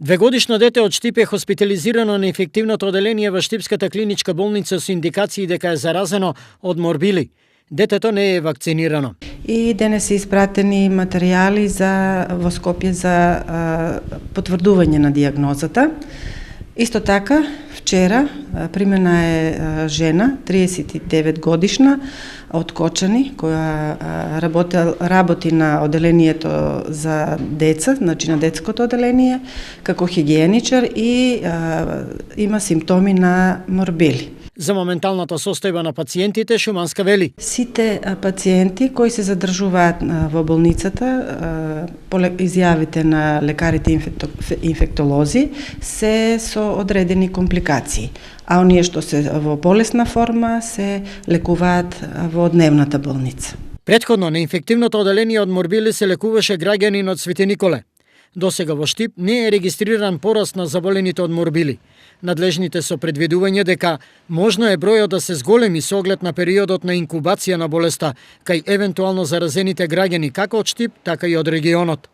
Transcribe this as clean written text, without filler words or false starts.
Двегодишно дете од Штип е хоспитализирано на инфективното оделение во Штипската клиничка болница со индикации дека е заразено од морбили. Детето не е вакцинирано. И денес се испратени материјали во Скопје за потврдување на дијагнозата. Исто така, вчера примена е жена, 39 годишна, од Кочани, која работи на оделението за деца, значи на детското оделение, како хигиеничар и има симптоми на морбили. За моменталната состојба на пациентите Шуманска вели: Сите пациенти кои се задржуваат во болницата по изјавите на лекарите инфектолози се со одредени компликации, а оние што се во полесна форма се лекуваат во дневната болница. Претходно на инфективното оделение од морбили се лекуваше граѓанин од Свети Николе. Досега во Штип не е регистриран пораст на заболените од морбили. Надлежните со предвидување дека можно е бројот да се зголеми со оглед на периодот на инкубација на болеста кај евентуално заразените граѓани како од Штип, така и од регионот.